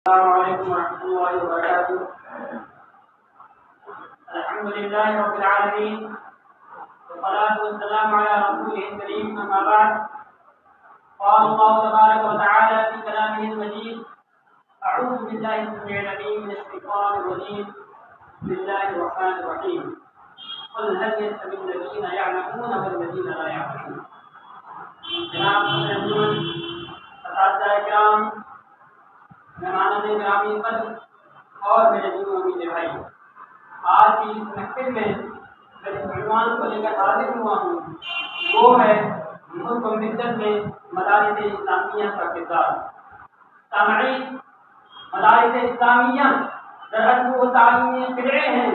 السلام عليكم ورحمة الله وبركاته. الحمد لله رب العالمين، والصلاة والسلام على رسوله الكريم. أما بعد، قال الله تبارك وتعالى في كلامه المجيد: أعوذ بالله السميع العليم من الشيطان الرجيم. بسم الله الرحمن الرحيم. قل هل يستوي الذين يعلمون والذين لا يعلمون. جناب اساتذہ کرام، مہمانان گرامی قدر اور میرے دینوں میٹھے بھائی، آج کی اس محفل میں جس عنوان کو لے کر حاضر ہوا ہوں وہ ہے ملک و ملت میں مدارس اسلامیہ کا کردار. سامعین، مدارس اسلامیہ دراصل وہ تعلیمی قلعے ہیں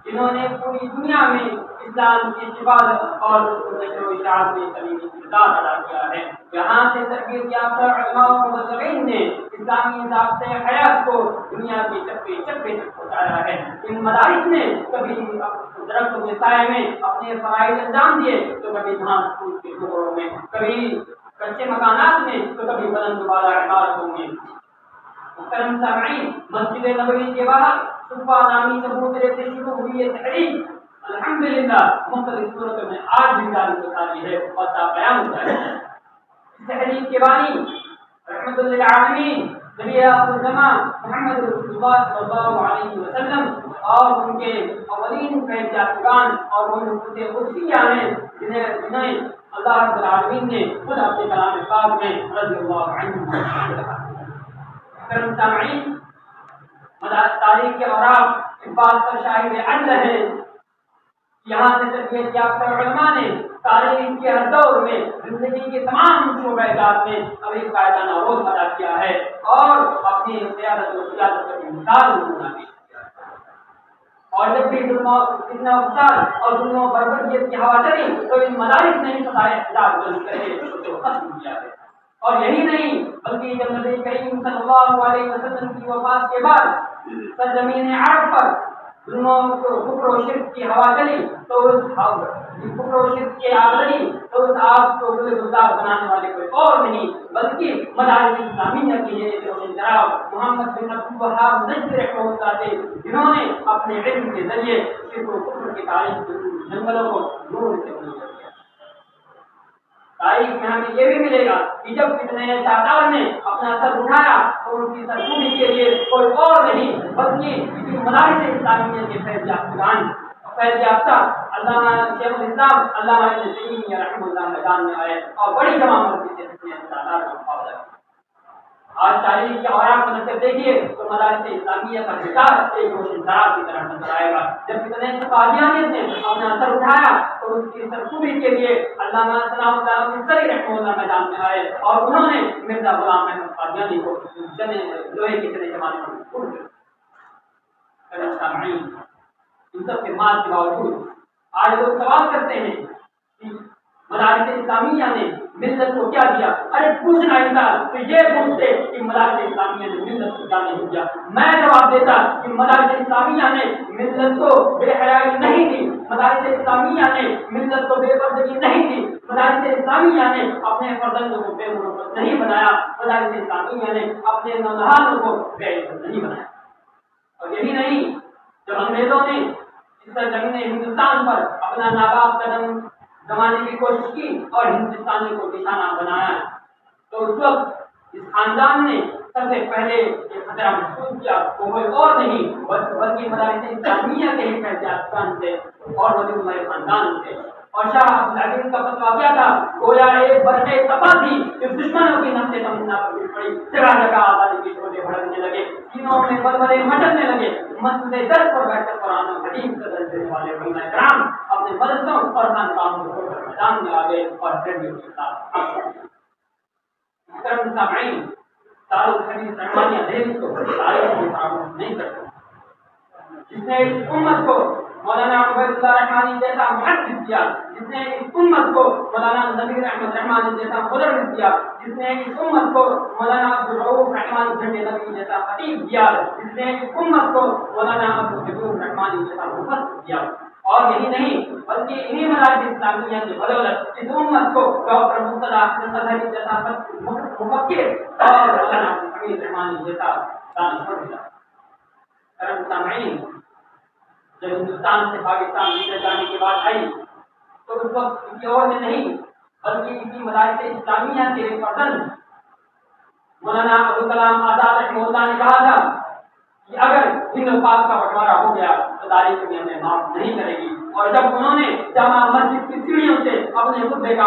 جنہوں نے پوری دنیا میں اسلام کی حفاظت اور نشر و اشاعت میں کلیدی کردار ادا کیا ہے. یہاں سے تربیت یافتہ علماء و مبلغین نے اسلامی ضابطۂ حیات کو دنیا کے چپے چپے تک پہنچایا ہے. ان مدارس نے کبھی درختوں کے سائے میں اپنے فرائض انجام دیے تو کبھی گھاس پھوس کے ٹکڑوں میں، کبھی کچے مکانات میں تو کبھی بلند بالا عمارتوں میں. محترم سامعین، مسجد نبوی کے باہر صفا نامی چبوترے سے شروع ہوئی یہ تحریک الحمدللہ مختلف صورتوں میں آج بھی جاری ہے اور تا قیام جاری ہے. اس تحریک کے بانی رحمت للعالمین نبی آخر الزمان محمد رسول اللہ صلی اللہ علیہ وسلم اور ان کے اولین فیضیافتگان اور وہ نفوس قدسیہ ہیں جنہیں اللہ رب العالمین نے خود اپنے کلام پاک میں رضی اللہ عنہ کہا. محترم سامعین، تاریخ کے اوراق اس بات پر شاہد عدل ہیں، یہاں سے تربیت یافتہ علماء نے تاریخ کے ہر دور میں زندگی کے تمام شعبہ جات میں ابھی قائدانہ رول ادا کیا ہے اور اپنی قیادت و سیاست کی مثال نمونہ پیش کیا ہے. اور جب بھی ظلم و فساد اور ظلم و بربریت کی ہوا چلی تو ان مدارس نے سزائے احتجاج بلند کر کے اس کو ختم کیا ہے. اور یہی نہیں بلکہ جب نبی کریم صلی اللہ علیہ وسلم کی وفات کے بعد سرزمین عرب پر ظلم و کفر و شرک کی ہوا چلی تو اس کفر و شرک کے آگے تو اس آگ کو گلزار بنانے والے کوئی اور نہیں بلکہ مدارس اسلامیہ کی یہ روشن چراغ محمد بن عبد الوہاب نجدی رحمہ اللہ تھے، جنہوں نے اپنے علم کے ذریعے شرک و کفر کی تاریخ جنگلوں کو نور سے منور کیا. تاریخ میں ہمیں یہ بھی ملے گا کہ جب فتنہ تاتار نے اپنا سر اٹھایا تو ان کی سرکوبی کے لیے کوئی اور نہیں بلکہ کسی مدارس اسلامیہ کے فیض یافتہ علامہ شیخ الاسلام علامہ ابن تیمیہ رحمہ اللہ میدان میں آئے اور بڑی جماعت سے فتنہ تاتار کا مقابلہ کیا. آج تاریخ کے اوراق کو نظر دیکھیے تو مدارس اسلامیہ کا کردار ایک روشن چراغ کی طرح نظر آئے گا. جب فتنہ قادیانیت نے اپنا سر اٹھایا تو اس کی سرکوبی کے لیے علامہ ثناء اللہ منصری رحمہ اللہ میدان میں آئے اور انہوں نے مرزا غلام احمد قادیانی کو لوہے کے چنے زمانے میں چھوڑ دیا. ان سب کے مال کے باوجود آج لوگ سوال کرتے ہیں کہ مدارس اسلامیہ نے ملت کو کیا دیا. ارے پوچھنا انسان تو یہ پوچھتے کہ مدارس اسلامیہ نے ملت کو کیا نہیں دیا. میں جواب دیتا کہ مدارس اسلامیہ نے ملت کو بے حیائی نہیں دی، مدارس اسلامیہ نے ملت کو بے پردگی نہیں دی، مدارس اسلامیہ نے اپنے فرزندوں کو بے مروت نہیں بنایا، مدارس اسلامیہ نے اپنے نونہانوں کو بے عزت نہیں بنایا. اور یہی نہیں، جب انگریزوں نے اس زمین ہندوستان پر اپنا ناباب قدم جمانے کی کوشش کی اور ہندوستانی کو نشانہ بنایا تو اس وقت اس خاندان نے سب سے پہلے یہ خطرہ محسوس کیا وہ کوئی اور نہیں بلکہ مدارس اسلامیہ کے ہی فیضیافتگان تھے اور ولی اللہ خاندان تھے. اور شاہ عبدالعزیز کا فتویٰ کیا تھا؟ گویا ایک برقع تپا تھی جو دشمنوں کی نفس تمنا پر گر پڑی، جگہ جگہ آزادی کے شعلے بھڑکنے لگے، سینوں میں بلبلے مچلنے لگے. مسجد درس پر بیٹھ کر قرآن و حدیث کا درس دینے والے علماء کرام اپنے مدرسوں اور خانقاہوں کو چھوڑ کر میدان میں آ گئے اور ریڈیو کے ساتھ. محترم سامعین، دارالحدیث رحمانیہ دہلی کو تاریخ میں فراموش نہیں کرتے. جس نے اس امت کو مولانا عبید اللہ رحمانی جیسا محدث دیا، جس نے اس امت کو مولانا نبیر احمد رحمانی جیسا مدرس دیا، جس نے اس امت کو مولانا عبدالرؤوف رحمانی جھنڈے نبی جیسا خطیب دیا، جس نے اس امت کو مولانا عبدالقیوم رحمانی جیسا مفسر دیا. اور یہی نہیں بلکہ انہی مدارس اسلامیہ کی بدولت اس امت کو ڈاکٹر مرتضیٰ حسن اظہری جیسا مفکر اور مولانا حمید رحمانی جیسا دانش ملا۔ سامعین، جب ہندوستان سے پاکستان بھیجے جانے کی بات آئی تو اس وقت کسی اور نے نہیں بلکہ کسی مدارس اسلامیہ کے ایک فرزند مولانا ابوالکلام آزاد رحمہ اللہ نے کہا تھا کہ اگر ہند و پاک کا بٹوارا ہو گیا تو تاریخ بھی ہمیں معاف نہیں کرے گی۔ اور جب انہوں نے جامع مسجد کی سیڑھیوں سے اپنے خطبے کا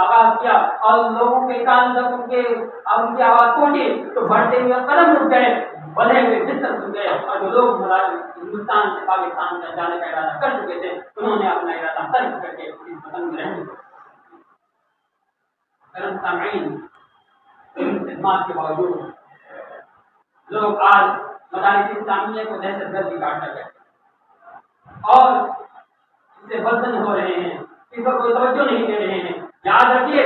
آغاز کیا اور لوگوں کے کان جب ان کی آواز پہنچی تو بڑھتے ہوئے قدم رک گئے، بڑھے ہوئے بستر رک گئے، اور جو لوگ ہندوستان سے پاکستان میں جانے کا ارادہ کر چکے تھے انہوں نے اپنا ارادہ ترک کر کے اس وطن میں رہنے کرم سامعین، خدمات کے باوجود لوگ آج مدارس اسلامیہ کو دہشت گردی کا اڈا کرتے اور اس سے بدزن ہو رہے ہیں، اس پر کوئی توجہ نہیں دے رہے ہیں۔ یاد رکھیے،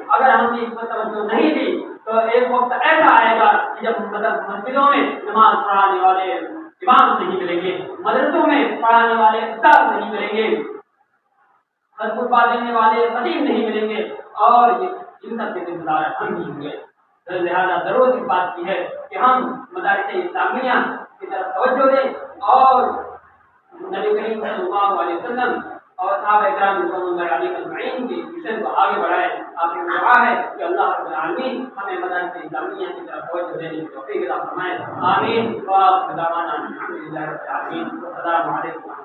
اگر ہم نے اس پر توجہ نہیں دی تو ایک وقت ایسا آئے گا کہ جب مسجدوں میں نماز پڑھانے والے امام نہیں ملیں گے، مدرسوں میں پڑھانے والے استاد نہیں ملیں گے، خطبہ دینے والے خطیب نہیں ملیں گے، اور ان سب کے ذمہ دار ہم ہی ہوں گے۔ لہٰذا ضرورت اس بات کی ہے کہ ہم مدارس اسلامیہ کی طرف توجہ دیں اور نبی کریم صلی اللہ علیہ وسلم اور صحابہ کرام رضوان اللہ علیہم اجمعین کی مشن کو آگے بڑھائیں۔ آخر میں دعا ہے کہ اللہ رب العالمین ہمیں مدارس اسلامیہ کی طرف توجہ دینے کی توفیق عطا فرمائے۔ آمین۔ وآخر دعوانا الحمد للہ رب العالمین۔ السلام علیکم۔